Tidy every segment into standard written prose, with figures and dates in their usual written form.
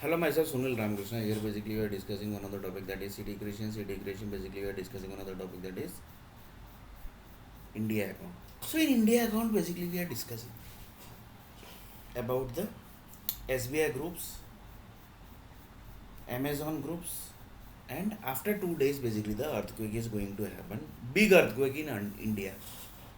Hello, myself Sunil Ramakrishna. Here, basically, we are discussing one of the topic that is city creation. City creation, basically, we are discussing another topic that is India account. So, in India account, basically, we are discussing about the SBI groups, Amazon groups, and after 2 days, basically, the earthquake is going to happen. Big earthquake in India.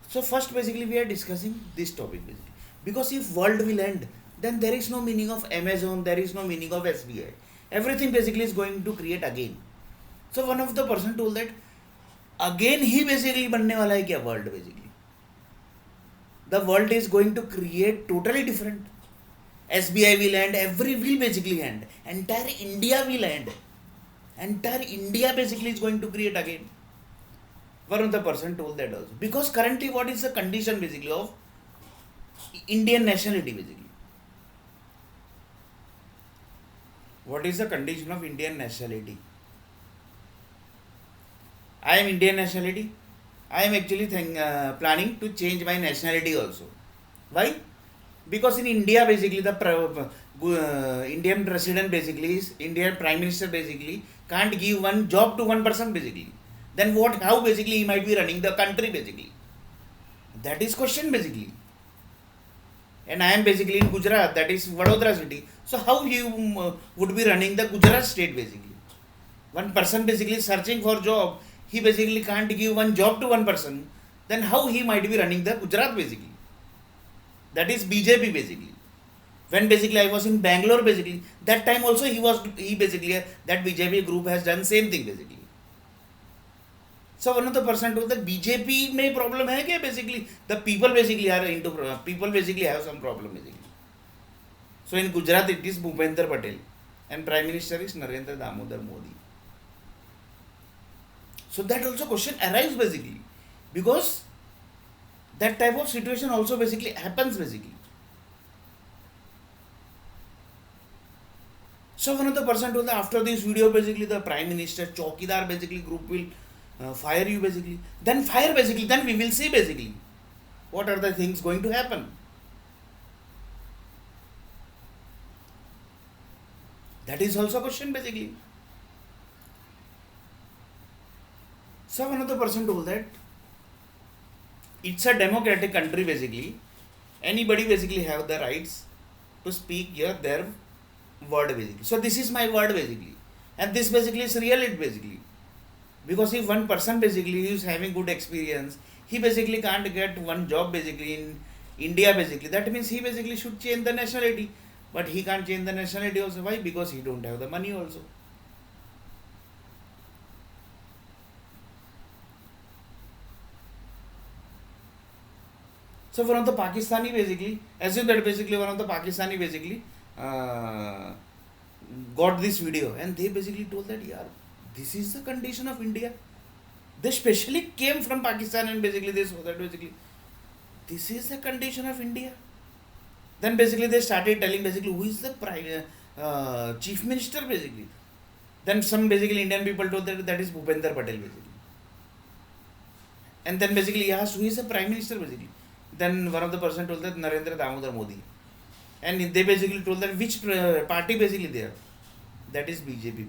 So, first, basically, we are discussing this topic, basically, because if world will end, then there is no meaning of Amazon, there is no meaning of SBI. Everything basically is going to create again. So one of the person told that again he basically बनने वाला है क्या world basically. The world is going to create totally different. SBI will end, every will basically end. Entire India will end. Entire India basically is going to create again. One of the person told that also. Because currently what is the condition basically of Indian nationality basically. What is the condition of Indian nationality? I am Indian nationality. I am actually planning to change my nationality also. Why? Because in India, basically, the Indian president basically is Indian prime minister basically can't give one job to one person basically. Then what? How basically he might be running the country basically? That is question basically. And I am basically in Gujarat, that is Vadodara city. So how he would be running the Gujarat state basically? One person basically searching for job, he basically can't give one job to one person. Then how he might be running the Gujarat basically? That is BJP basically. When basically I was in Bangalore basically, that time also he basically that BJP group has done same thing basically. So one of the person told that BJP में problem है क्या basically the people basically are into people basically have some problem basically. So in Gujarat it is Bhupender Patel and Prime Minister is Narendra Damodar Modi. So that also question arises basically because that type of situation also basically happens basically. So one of the person told that after this video basically the Prime Minister Chowkidar basically group will fire you basically. Then fire basically. Then we will see basically what are the things going to happen. That is also a question basically. So one of the person told that it's a democratic country basically. Anybody basically have the rights to speak their word basically. So this is my word basically. And this basically is real it basically. Because if one person basically is having good experience, he basically can't get one job basically in India basically. That means he basically should change the nationality. But he can't change the nationality also. Why? Because he don't have the money also. So one of the Pakistani basically, assume that basically one of the Pakistani basically got this video and they basically told that yeah, this is the condition of India. They specially came from Pakistan and basically they saw that basically this is the condition of India. Then basically they started telling basically who is the chief minister basically. Then some basically Indian people told that that is Bhupender Patel basically. And then basically he asked who is the prime minister basically. Then one of the person told that Narendra Damodar Modi. And they basically told that which party basically there. That is BJP.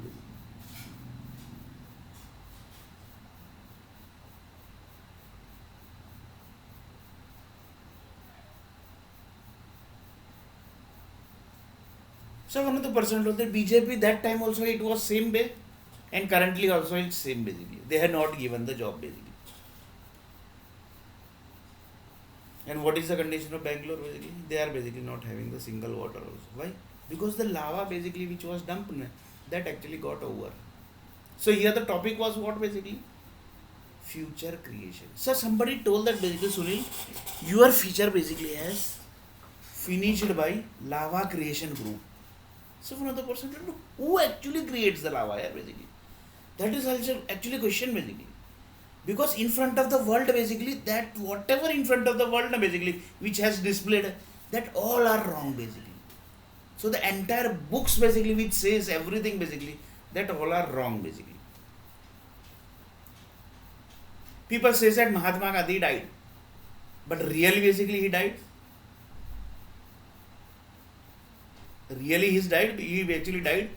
So one of the person told that BJP that time also it was same way and currently also it's same basically. They had not given the job basically. And what is the condition of Bangalore basically? They are basically not having the single water also. Why? Because the lava basically which was dumped that actually got over. So here the topic was what basically? Future creation. So somebody told that basically Sunil, your future basically has finished by lava creation group. So one of the person told who actually creates the lava here basically? That is also actually question basically. Because in front of the world basically that whatever in front of the world basically which has displayed that all are wrong basically. So the entire books basically which says everything basically that all are wrong basically. People say that Mahatma Gandhi died, but really basically he died. Really, he's died. He actually died.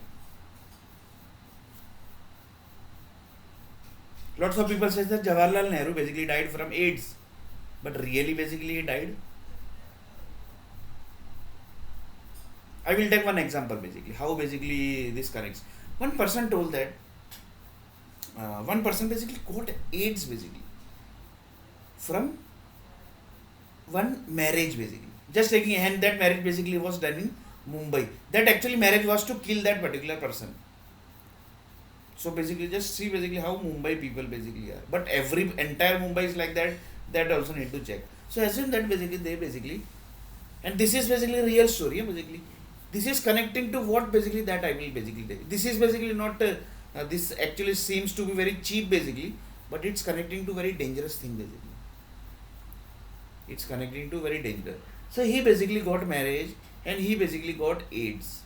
Lots of people say that Jawaharlal Nehru basically died from AIDS, but really, basically, he died. I will take one example basically how basically this connects. One person told that one person basically got AIDS basically from one marriage basically. Just taking, and that marriage basically was done in Mumbai. That actually marriage was to kill that particular person. So basically, just see basically how Mumbai people basically are. But every entire Mumbai is like that. That also need to check. So assume that basically they basically, and this is basically real story. Basically, this is connecting to what basically that I will basically tell. This is basically not. This actually seems to be very cheap basically, but it's connecting to very dangerous thing basically. It's connecting to very dangerous. So he basically got marriage and he basically got AIDS.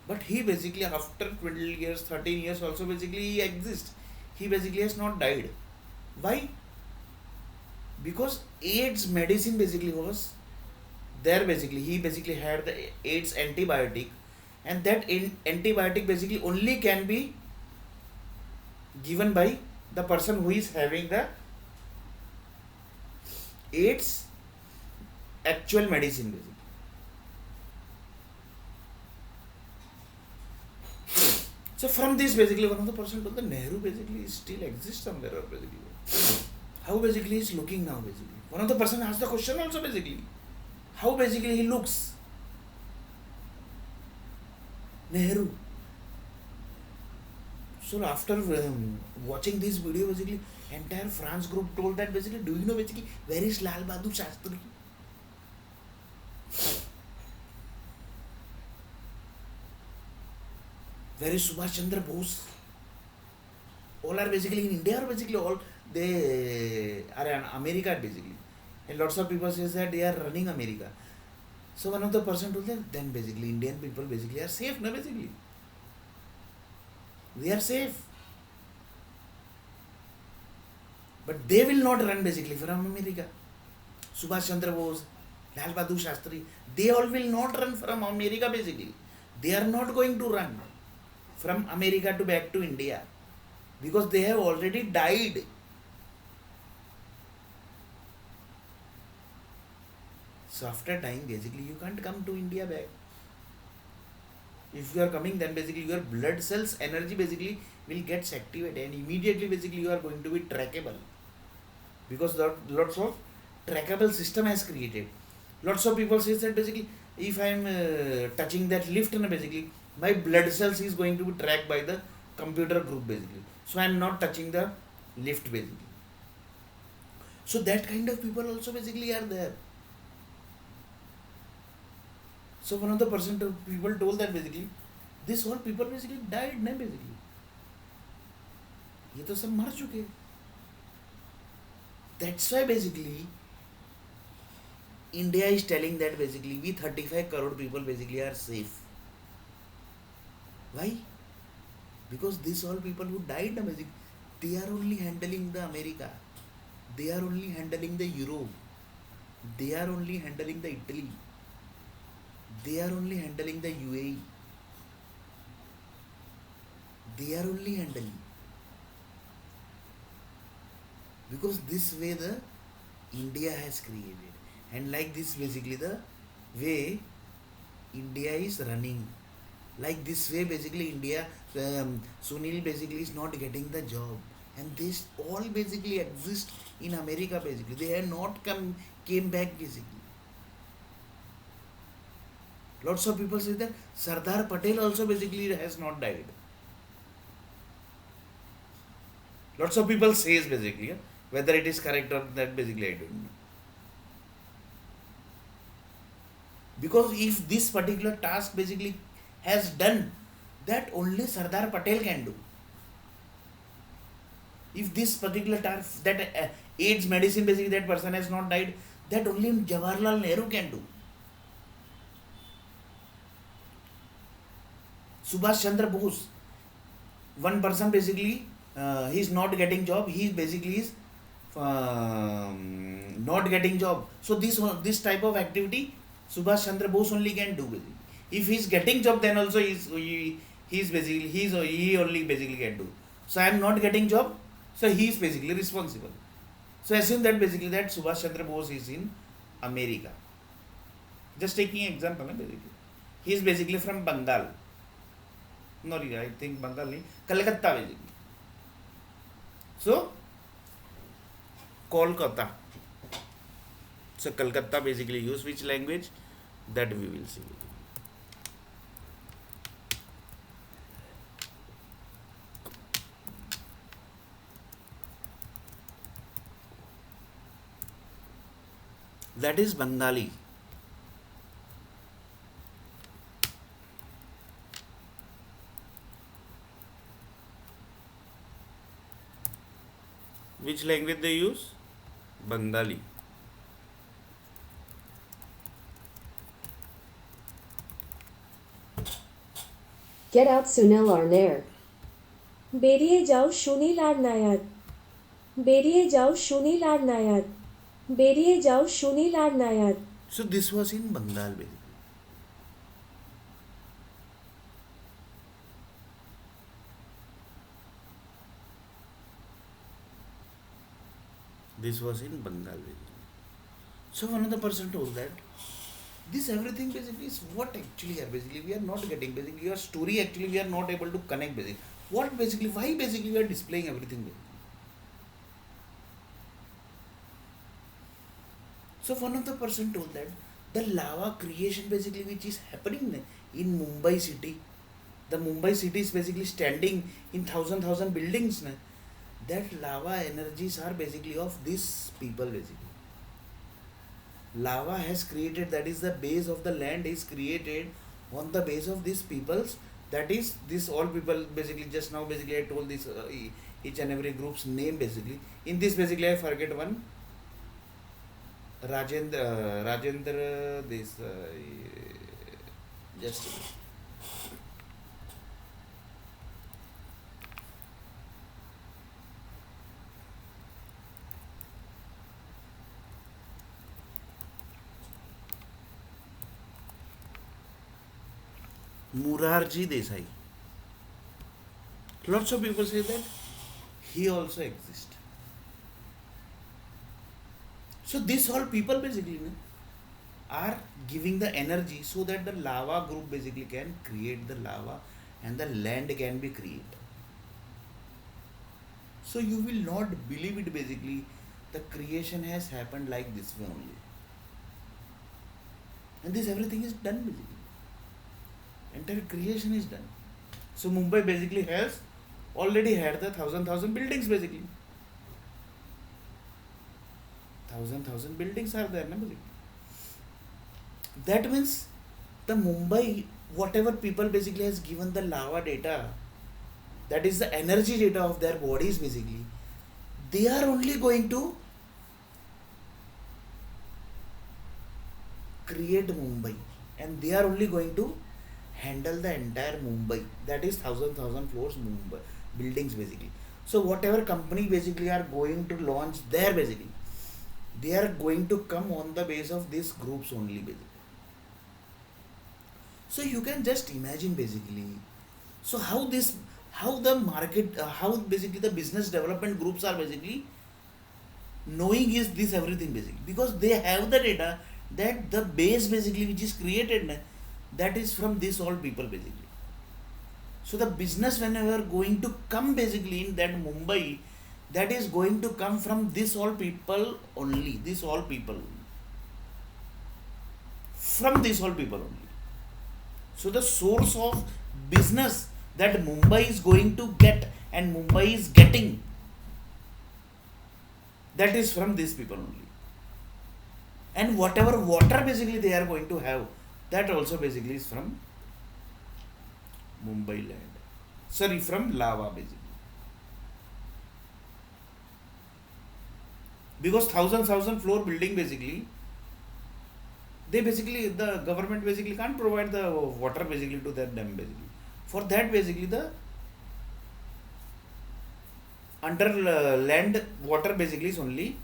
But he basically after 12 years, 13 years also basically he exists. He basically has not died. Why? Because AIDS medicine basically was there basically. He basically had the AIDS antibiotic, and that antibiotic basically only can be given by the person who is having the AIDS actual medicine basically. So from this basically one of the person told the Nehru basically still exists somewhere or basically. How basically he is looking now basically. One of the person asked the question also basically. How basically he looks. Nehru. So after watching this video basically entire France group told that basically, do you know basically where is Lal Bahadur Shastri? Where is Subhash Chandra Bose? All are basically in India or basically all they are in America basically. And lots of people say that they are running America. So one of the person told them, then basically Indian people basically are safe, no basically. They are safe. But they will not run basically from America. Subhash Chandra Bose, Lal Bahadur Shastri, they all will not run from America basically. They are not going to run from America to back to India because they have already died. So after dying basically you can't come to India back. If you are coming then basically your blood cells energy basically will get activated and immediately basically you are going to be trackable because lots of trackable system has created. Lots of people say that basically if I am touching that lift basically my blood cells is going to be tracked by the computer group basically. So I am not touching the lift basically. So that kind of people also basically are there. So one of the people told that basically this whole people basically died ना basically. ये तो सब मर चुके. That's why basically India is telling that basically we 35 crore people basically are safe. Why? Because these all people who died na basically they are only handling the America. They are only handling the Europe. They are only handling the Italy. They are only handling the UAE. They are only handling. Because this way the India has created. And like this basically the way India is running. Like this way basically India, Sunil basically is not getting the job. And this all basically exist in America basically. They have not came back basically. Lots of people say that Sardar Patel also basically has not died. Lots of people says basically, whether it is correct or that basically I don't know. Because if this particular task basically has done, that only Sardar Patel can do. If this particular task, that AIDS medicine basically that person has not died, that only Jawaharlal Nehru can do. Subhash Chandra Bose, one person basically he is not getting job. He basically is not getting job. So this type of activity Subhash Chandra Bose only can do basically. If he's getting job, then also he's basically he only basically can do. So I am not getting job, so he is basically responsible. So assume that basically that Subhash Chandra Bose is in America. Just taking an example, basically. He is basically from Bengal. No, I think Bengal, Calcutta basically. So Kolkata. So Calcutta basically use which language? That we will see. That is Bengali. Which language they use? Bengali. Get out Sunil or Nair. বেরিয়ে যাও সুনীল আর নায়ার বেরিয়ে যাও সুনীল আর নায়ার বেরিয়ে যাও সুনীল আর Nair So this was in Bengal basically. This was in Bengal basically. So one of the person told that this everything basically is what actually are basically we are not getting basically your story actually we are not able to connect basically. What basically why basically we are displaying everything basically. So one of the person told that the lava creation basically which is happening in Mumbai city, the Mumbai city is basically standing in thousand buildings. That lava energies are basically of these people basically. Lava has created, that is the base of the land is created on the base of these peoples. That is this all people basically just now basically I told this each and every group's name basically. In this basically I forget one. Rajendra, this just Murarji Desai. Lots of people say that he also exists. So these all people basically are giving the energy so that the lava group basically can create the lava and the land can be created. So you will not believe it basically the creation has happened like this way only. And this everything is done basically. Entire creation is done. So Mumbai basically has already had the thousand buildings basically. Thousand buildings are there, basically. That means the Mumbai, whatever people basically has given the lava data, that is the energy data of their bodies basically, they are only going to create Mumbai and they are only going to handle the entire Mumbai. That is thousand floors Mumbai buildings basically. So whatever company basically are going to launch there basically, they are going to come on the base of these groups only basically. So you can just imagine basically. So how the market, how basically the business development groups are basically knowing is this everything basically because they have the data that the base basically which is created that is from these all people basically. So the business whenever going to come basically in that Mumbai, that is going to come from this all people only. This all people only. From this all people only. So the source of business that Mumbai is going to get and Mumbai is getting, that is from these people only. And whatever water basically they are going to have, that also basically is from Mumbai land. Sorry, from lava basically. Because thousand floor building basically, they basically the government basically can't provide the water basically to that dam basically. For that basically the under land water basically is only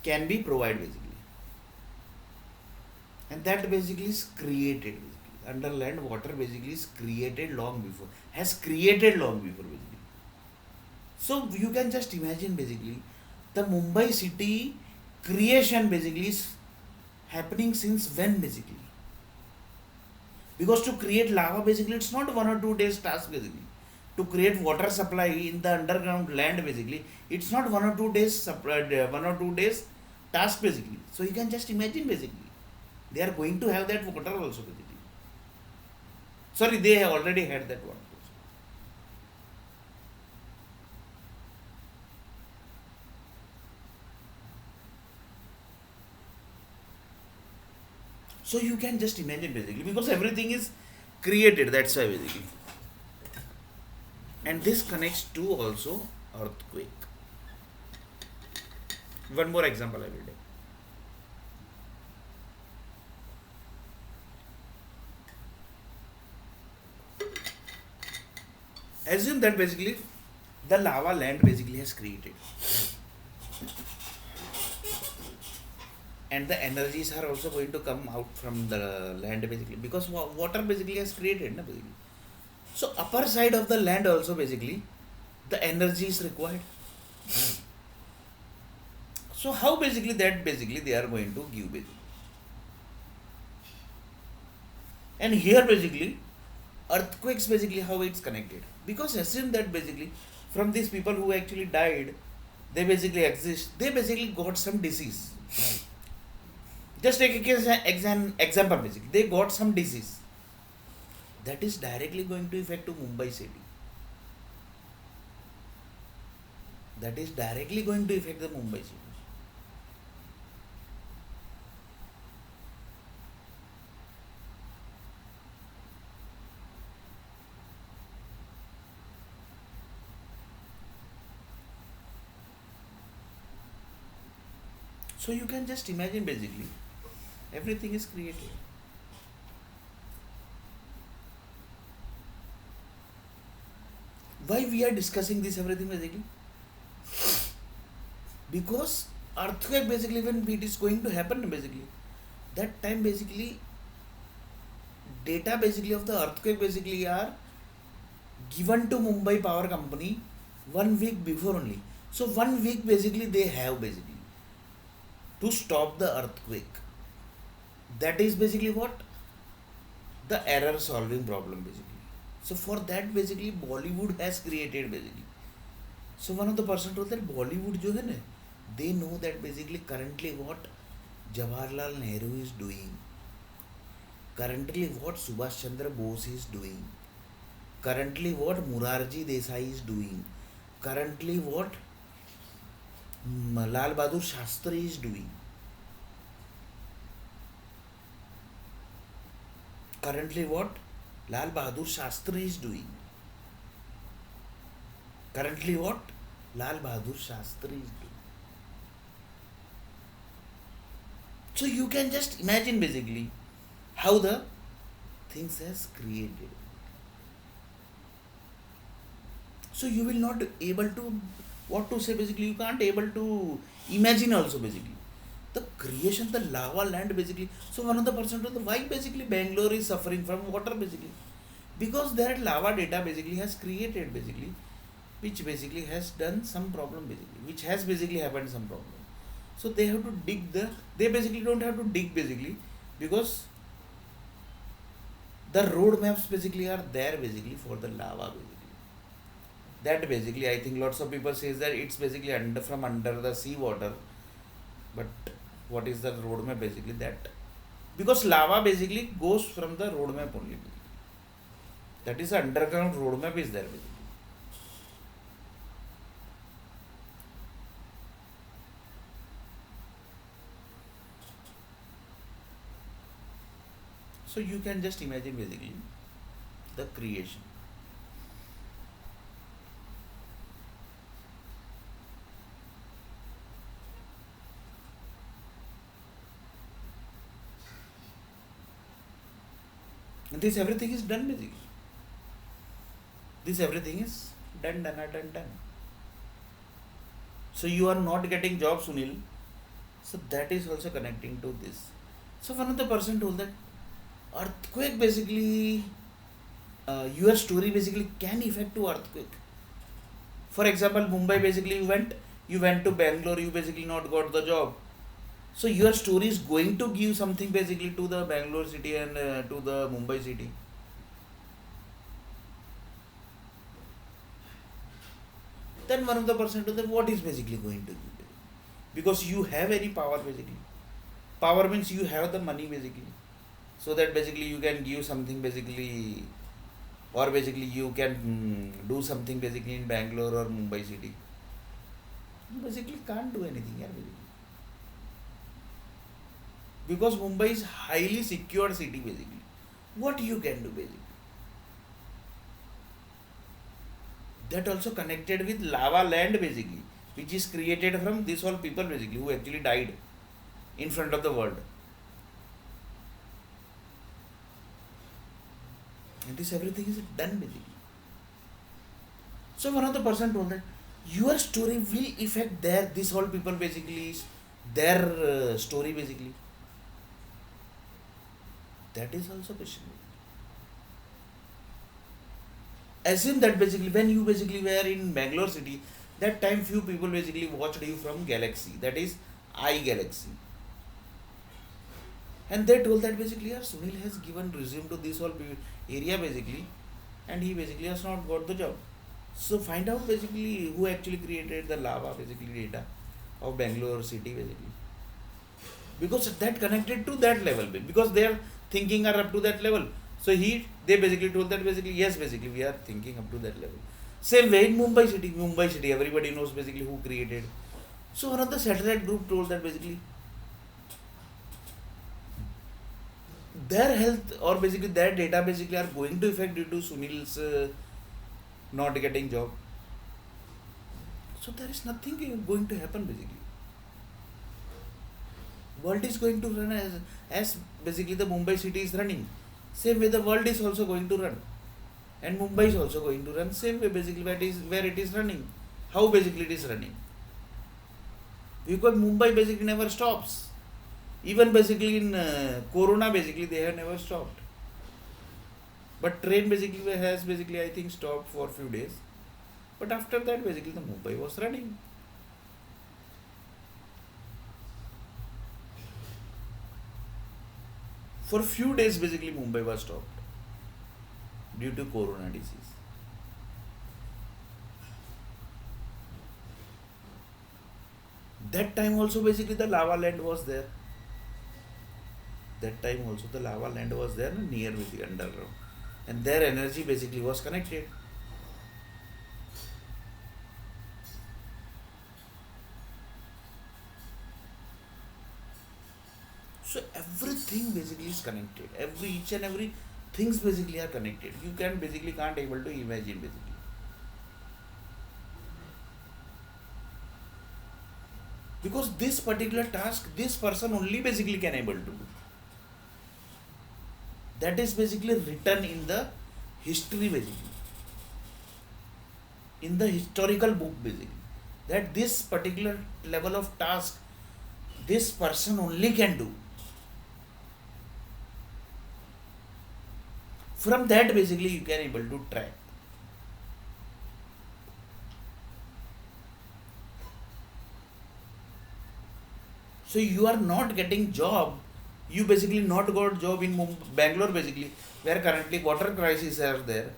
can be provided basically. and that basically is created basically. Underland water basically is created long before, has created long before basically. So you can just imagine basically the Mumbai city creation basically is happening since when basically. Because to create lava basically it's not 1 or 2 days task basically. To create water supply in the underground land basically it's not 1 or 2 days supply, 1 or 2 days task basically. So you can just imagine basically they are going to have that water also basically. Sorry, they have already had that one. So you can just imagine basically because everything is created, that's why basically. And this connects to also earthquake. One more example I will take. Assume that basically the lava land basically has created, and the energies are also going to come out from the land basically because water basically has created na basically. So upper side of the land also basically the energy is required. So how basically that basically they are going to give basically. And here basically earthquakes basically how it's connected. Because assume that basically from these people who actually died, they basically exist, they basically got some disease. Just take a case, example basically. They got some disease. That is directly going to affect to Mumbai city. That is directly going to affect the Mumbai city. So you can just imagine basically everything is created. Why we are discussing this everything basically? Because earthquake basically when it is going to happen basically, that time basically data basically of the earthquake basically are given to Mumbai Power Company 1 week before only. So 1 week basically they have basically to stop the earthquake. That is basically what? The error solving problem basically. So for that basically Bollywood has created basically. So one of the person told that Bollywood जो है ना, they know that basically currently what Jawaharlal Nehru is doing, currently what Subhash Chandra Bose is doing, currently what Morarji Desai is doing, currently what Lal Bahadur Shastri is doing, currently what Lal Bahadur Shastri is doing, currently what Lal Bahadur Shastri is doing. So you can just imagine basically how the things has created. So you will not able to what to say basically, you can't able to imagine also basically the creation, the lava land basically. So one of the person told why basically Bangalore is suffering from water basically, because that lava data basically has created basically, which basically has done some problem basically, which has basically happened some problem. So they have to dig they basically don't have to dig basically because the road maps basically are there basically for the lava basically. That basically I think lots of people says that it's basically under the sea water, but what is the roadmap basically? That because lava basically goes from the roadmap only. That is the underground roadmap is there basically. So you can just imagine basically the creation. And this everything is done basically. This everything is done. So you are not getting job, Sunil. So that is also connecting to this. So one of the person told that earthquake basically, your story basically can affect to earthquake. For example, Mumbai basically you went to Bangalore, you basically not got the job. So your story is going to give something basically to the Bangalore city and to the Mumbai city. Then one of the person told that what is basically going to give, because you have any power basically. Power means you have the money basically, so that basically you can give something basically, or basically you can do something basically in Bangalore or Mumbai city. You basically can't do anything here basically, because Mumbai is highly secured city basically. What you can do basically? That also connected with lava land basically, which is created from this all people basically who actually died in front of the world. And this everything is done basically. So one of the person told that your story will affect their this all people basically is their story basically. That is also question. Assume that basically when you basically were in Bangalore city, that time few people basically watched you from Galaxy, that is iGalaxy. And they told that basically yeah, Sunil has given resume to this whole area basically, and he basically has not got the job. So find out basically who actually created the lava basically data of Bangalore city basically, because that connected to that level because their thinking are up to that level. So they basically told that basically yes basically we are thinking up to that level. Same way in Mumbai city everybody knows basically who created. So one of the satellite group told that basically their health or basically their data basically are going to affect due to Sunil's not getting job. So there is nothing going to happen basically. World is going to run as basically the Mumbai city is running. Same way the world is also going to run, and Mumbai is also going to run same way basically where it is running. How basically it is running? Because Mumbai basically never stops. Even basically in Corona basically they have never stopped. But train basically has basically I think stopped for few days. But after that basically the Mumbai was running. For few days basically Mumbai was stopped due to Corona disease. That time also basically the lava land was there. That time also the lava land was there near with the underground, and their energy basically was connected. So everything basically is connected. Each and every things basically are connected. You can basically can't able to imagine basically. Because this particular task, this person only basically can able to do. That is basically written in the history basically. In the historical book basically. That this particular level of task, this person only can do. From that basically you can able to track. So you are not getting job. You basically not got job in Bangalore basically, where currently water crisis are there,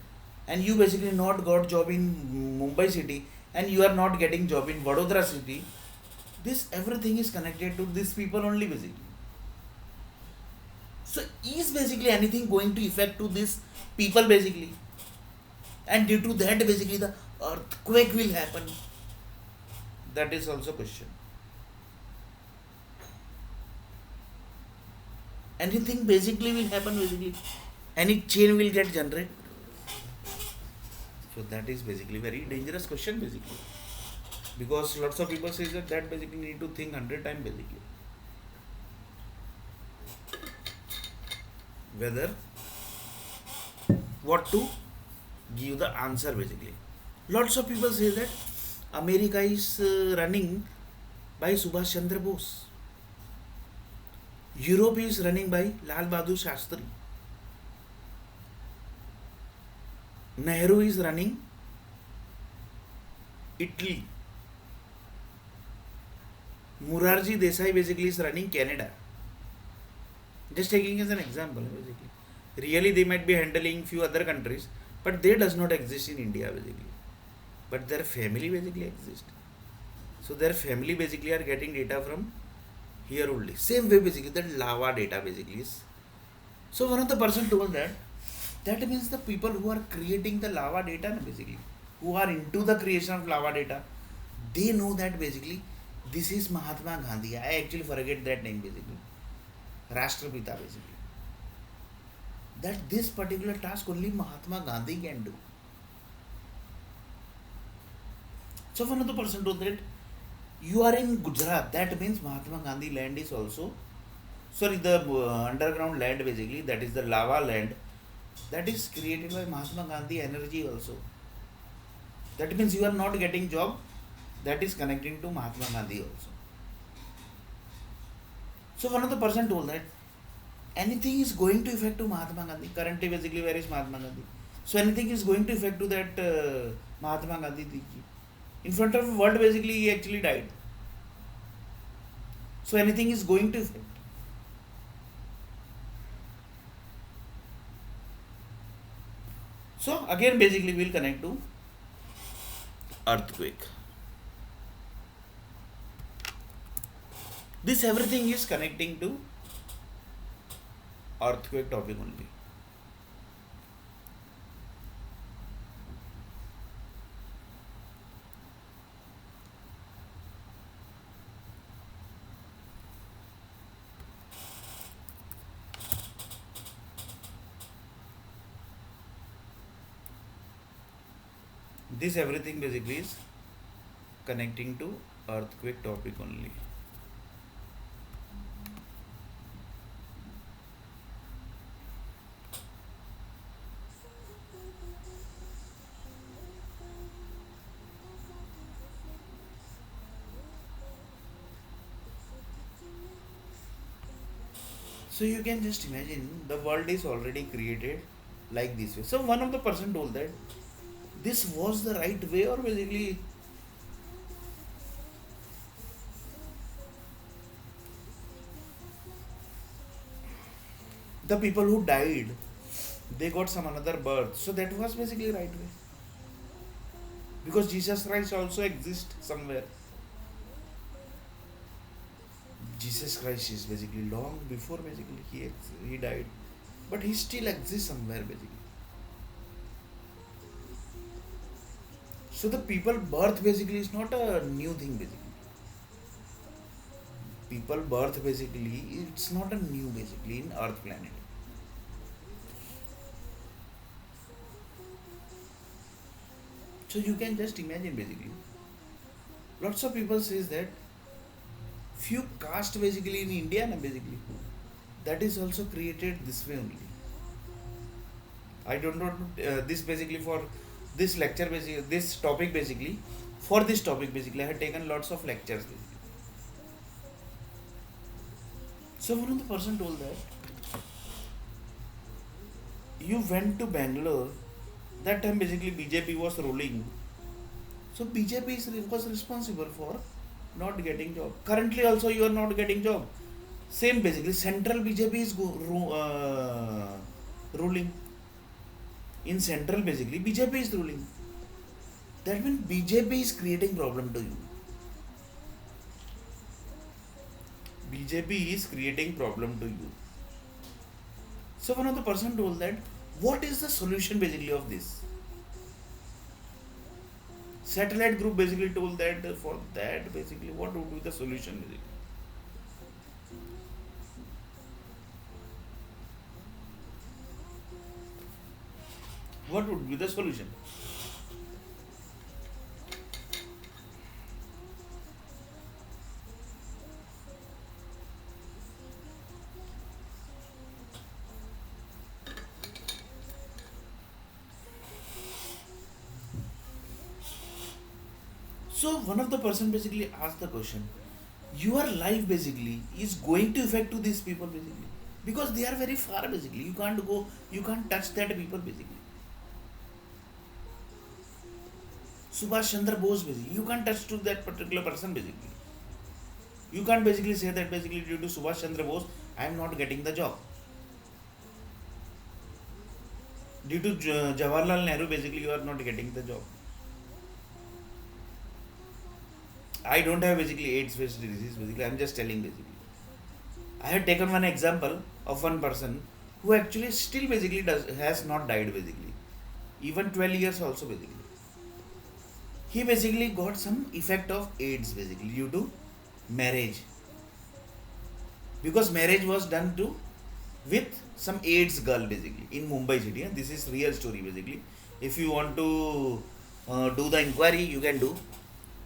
and you basically not got job in Mumbai city, and you are not getting job in Vadodara city. This everything is connected to these people only basically. So is basically anything going to affect to these people basically, and due to that basically the earthquake will happen. That is also question. Anything basically will happen basically, any chain will get generated. So that is basically very dangerous question basically, because lots of people say that basically need to think 100 times basically whether what to give the answer basically. Lots of people say that America is running by Subhash Chandra Bose. Europe is running by Lal Bahadur Shastri. Nehru is running Italy. Murarji Desai basically is running Canada. Just taking as an example, basically. Really, they might be handling few other countries, but they does not exist in India basically. But their family basically exists. So their family basically are getting data from here only. Same way basically that lava data basically is. So one of the person told that means the people who are creating the lava data basically, who are into the creation of lava data, they know that basically this is Mahatma Gandhi. I actually forget that name basically. Rashtrapita basically. That this particular task only Mahatma Gandhi can do. So one of the person told that you are in Gujarat. That means Mahatma Gandhi land is also sorry the underground land basically, that is the lava land, that is created by Mahatma Gandhi energy also. That means you are not getting job, that is connecting to Mahatma Gandhi also. So one of the person told that anything is going to affect to Mahatma Gandhi. Currently basically where is Mahatma Gandhi? So anything is going to affect to that Mahatma Gandhi ji. In front of the world basically he actually died. So anything is going to affect. So again basically we'll connect to earthquake. This everything is connecting to earthquake topic only. This everything basically is connecting to earthquake topic only. So you can just imagine the world is already created like this way. So one of the person told that this was the right way, or basically the people who died they got some another birth. So that was basically right way. Because Jesus Christ also exists somewhere. Jesus Christ is basically long before basically he died, but he still exists somewhere basically. So the people birth basically is not a new thing basically. People birth basically it's not a new basically in Earth planet. So you can just imagine basically. Lots of people says that few caste basically in India na basically that is also created this way only. I don't know this basically for this lecture basically this topic basically for this topic basically I have taken lots of lectures basically. So one of the person told that you went to Bangalore, that time basically BJP was ruling. So BJP was responsible for not getting job. Currently also you are not getting job. Same basically central BJP is ruling. In central basically BJP is ruling. That means BJP is creating problem to you. BJP is creating problem to you. So one of the person told that what is the solution basically of this? Satellite group basically told that for that basically what would be the solution basically? What would be the solution? So one of the person basically asked the question, your life basically is going to affect to these people basically, because they are very far basically. You can't go, you can't touch that people basically. Subhash Chandra Bose basically, you can't touch to that particular person basically. You can't basically say that basically due to Subhash Chandra Bose I am not getting the job. Due to Jawaharlal Nehru basically you are not getting the job. I don't have basically AIDS based disease basically, I'm just telling basically. I had taken one example of one person who actually still basically has not died basically. Even 12 years also basically. He basically got some effect of AIDS basically due to marriage. Because marriage was done to with some AIDS girl basically in Mumbai city. And this is real story basically. If you want to do the inquiry, you can do.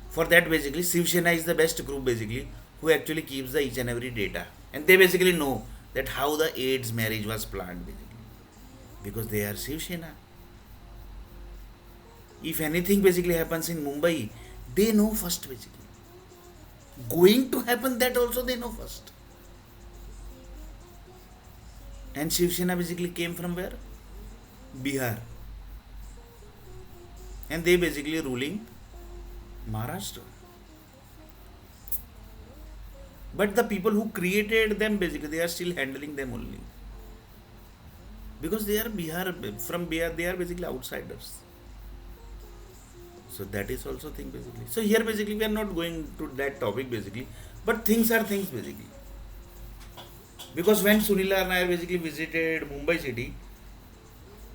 For that basically Shiv Sena is the best group basically who actually keeps the each and every data, and they basically know that how the AIDS marriage was planned basically, because they are Shiv Sena. If anything basically happens in Mumbai, they know first basically. Going to happen that also they know first. And Shiv Sena basically came from where? Bihar. And they basically ruling Maharashtra. But the people who created them basically they are still handling them only. Because they are Bihar, from Bihar they are basically outsiders. So that is also thing basically. So here basically we are not going to that topic basically, but things are things basically. Because when Sunil Nair basically visited Mumbai city,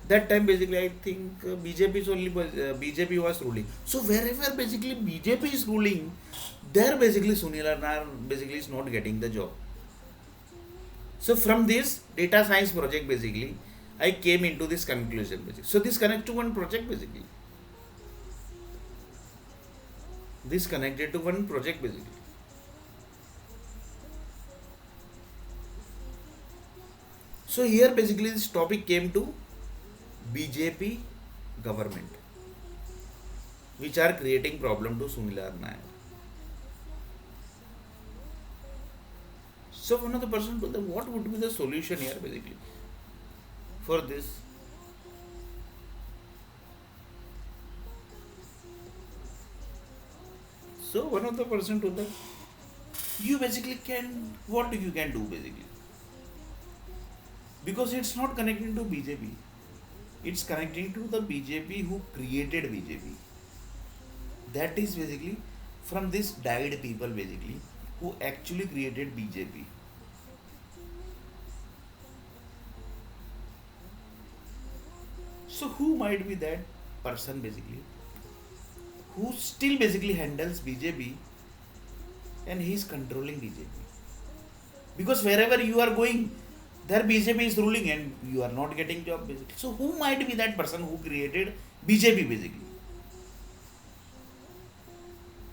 that time basically I think BJP is only BJP was ruling. So wherever basically BJP is ruling, there basically Sunil Nair basically is not getting the job. So from this data science project basically, I came into this conclusion basically. So this connect to one project basically. This connected to one project basically. So here basically this topic came to BJP government, which are creating problem to Sunil Nair. So one of the person told them what would be the solution here basically for this. So one of the person told them, you basically can, what you can do basically, because it's not connecting to BJP, it's connecting to the BJP who created BJP. That is basically from this died people basically who actually created BJP. So who might be that person basically who still basically handles BJP and he is controlling BJP? Because wherever you are going, there BJP is ruling and you are not getting job basically. So who might be that person who created BJP basically?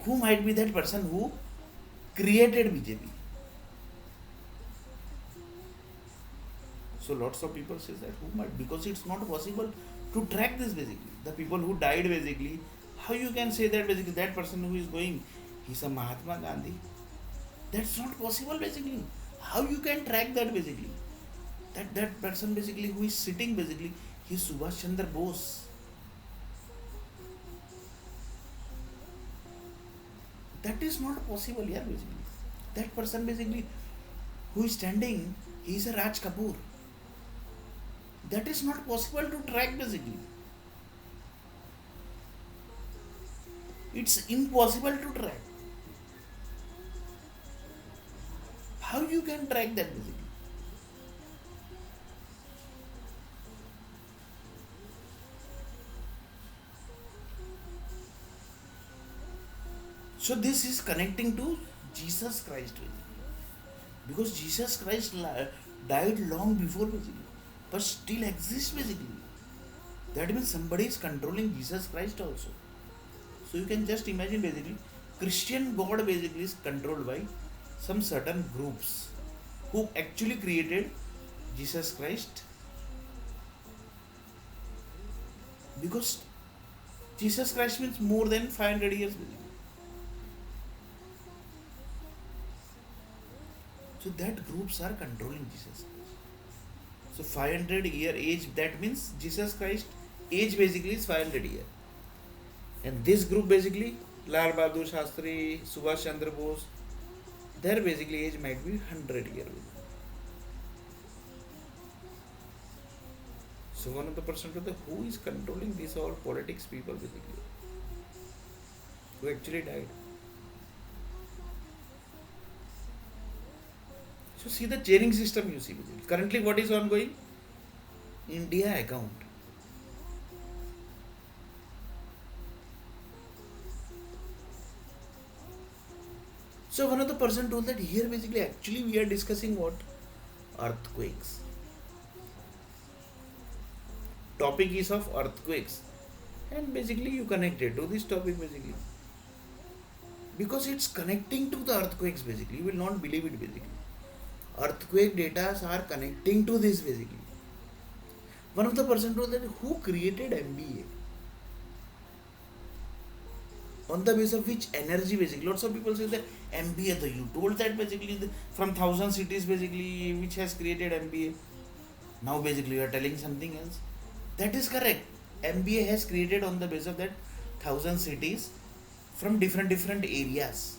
Who might be that person who created BJP? So lots of people say that who might, because it's not possible to track this basically. The people who died basically, how you can say that basically that person who is going, he's a Mahatma Gandhi? That's not possible basically. How you can track that basically? That person basically who is sitting basically, he's Subhash Chandra Bose. That is not possible here basically. That person basically who is standing, he is a Raj Kapoor. That is not possible to track basically. It's impossible to track. How you can track that basically? So this is connecting to Jesus Christ basically. Because Jesus Christ died long before basically, but still exists basically. That means somebody is controlling Jesus Christ also. So you can just imagine basically Christian God basically is controlled by some certain groups who actually created Jesus Christ, because Jesus Christ means more than 500 years basically. So that groups are controlling Jesus. So 500-year age, that means Jesus Christ age basically is 500 year. And this group basically, Lal Bahadur Shastri, Subhash Chandra Bose, their basically age might be 100 year. So one of the person to the who is controlling this all politics people basically, who actually died. So see the chaining system you see basically. Currently what is ongoing? India account. So one of the person told that here basically actually we are discussing what? Earthquakes. Topic is of earthquakes. And basically you connect it to this topic basically. Because it's connecting to the earthquakes basically. You will not believe it basically. Earthquake data are connecting to this basically. One of the person told that who created MBA? On the basis of which energy basically. Lots of people say that MBA, though you told that basically from 1,000 cities basically which has created MBA. Now basically you are telling something else. That is correct. MBA has created on the basis of that 1,000 cities from different areas.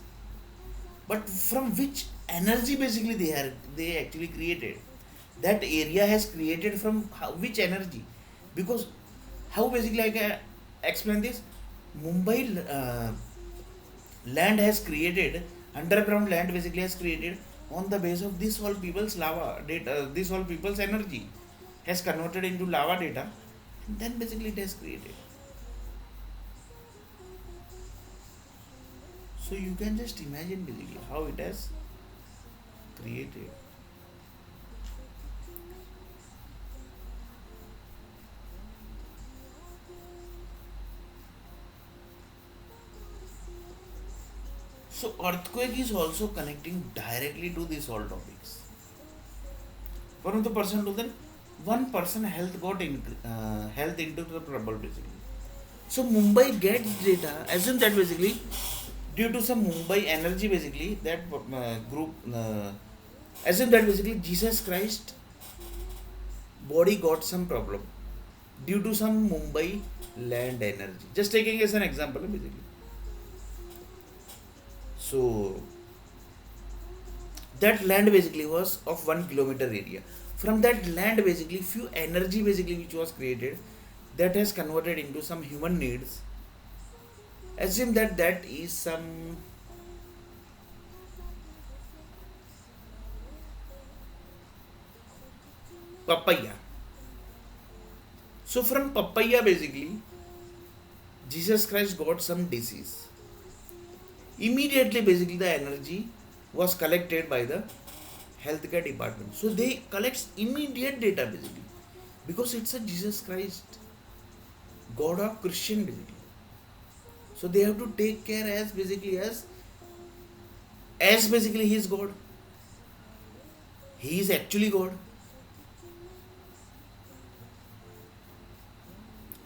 But from which energy basically they actually created? That area has created from which energy? Because how basically I can explain this? Mumbai land has created, underground land basically has created on the base of this all people's lava data, this all people's energy has converted into lava data, and then basically it has created. So you can just imagine basically how it has created. So earthquake is also connecting directly to these all topics. One of the person told them one person health got health into the trouble basically. So Mumbai gets data. Assume that basically due to some Mumbai energy basically that group. Assume that basically Jesus Christ body got some problem due to some Mumbai land energy. Just taking as an example basically. So that land basically was of 1 kilometer area. From that land basically few energy basically which was created that has converted into some human needs. Assume that that is some papaya. So from papaya basically Jesus Christ got some disease. Immediately basically the energy was collected by the healthcare department. So they collect immediate data basically because it's a Jesus Christ, God of Christian basically. So they have to take care as basically as basically he is God. He is actually God.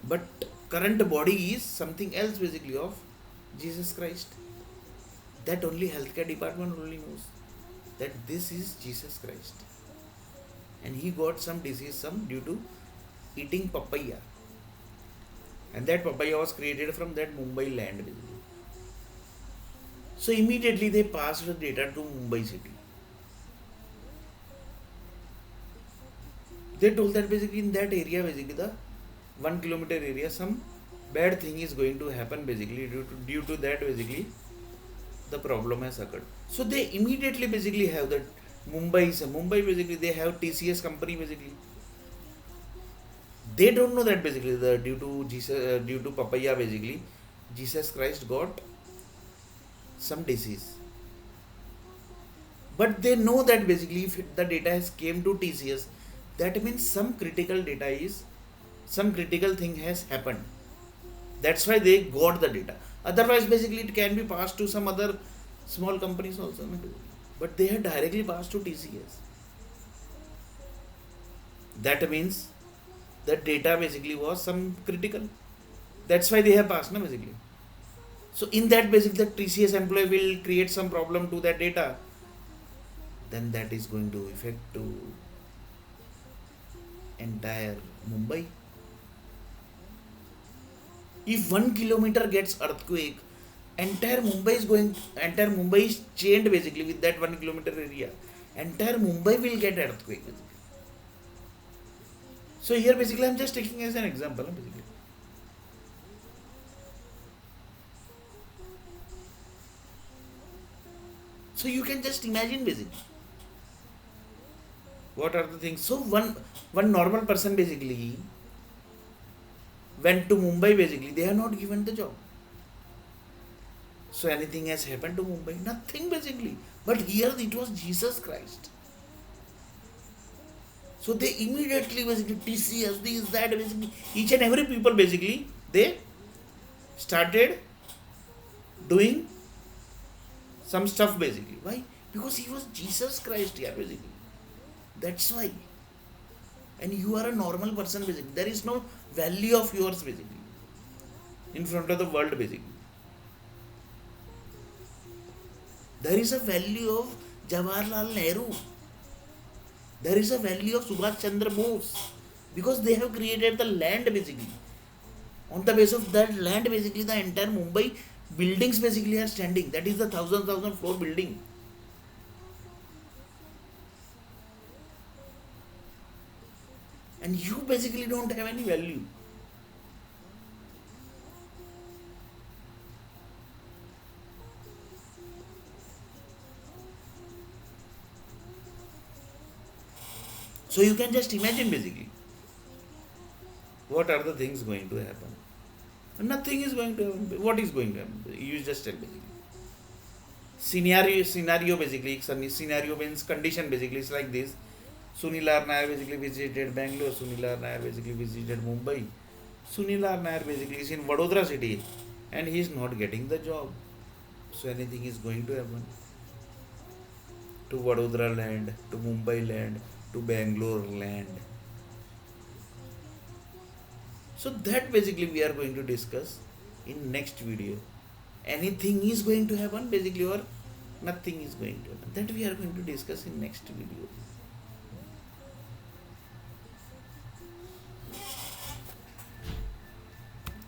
But current body is something else basically of Jesus Christ. That only healthcare department only knows that this is Jesus Christ. And he got some disease some due to eating papaya. And that papaya was created from that Mumbai land basically. So immediately they passed the data to Mumbai city. They told that basically in that area basically the 1 kilometer area some bad thing is going to happen basically due to that basically the problem has occurred. So they immediately basically have that Mumbai basically they have TCS company basically. They don't know that basically the due to papaya basically Jesus Christ got some disease. But they know that basically if the data has came to TCS, that means some critical thing has happened. That's why they got the data. Otherwise basically it can be passed to some other small companies also. But they have directly passed to TCS. That means that data basically was some critical. That's why they have passed basically. So in that basically the TCS employee will create some problem to that data. then that is going to affect to entire Mumbai. If 1 kilometer gets earthquake, entire Mumbai is chained basically with that 1 kilometer area. Entire Mumbai will get earthquake basically. So here basically I'm just taking as an example basically. So you can just imagine basically what are the things. So one normal person basically went to Mumbai basically, they are not given the job. So anything has happened to Mumbai? Nothing basically. But here it was Jesus Christ. So they immediately basically TCS, this, that basically, each and every people basically, they started doing some stuff basically. Why? Because he was Jesus Christ here basically. That's why. And you are a normal person basically. There is no value of yours basically in front of the world basically. There is a value of Jawaharlal Nehru. There is a value of Subhash Chandra Bose because they have created the land basically. On the base of that land basically the entire Mumbai buildings basically are standing. That is the thousand floor building. And you basically don't have any value. So you can just imagine basically what are the things going to happen. Nothing is going to happen. What is going to happen? You just tell basically. Scenario basically. Scenario means condition basically is like this. Sunil R. Nair basically visited Bangalore. Sunil R. Nair basically visited Mumbai. Sunil R. Nair basically is in Vadodara city and he is not getting the job. So anything is going to happen to Vadodara land, to Mumbai land, to Bangalore land. So that basically we are going to discuss in next video. Anything is going to happen basically or nothing is going to happen. That we are going to discuss in next video.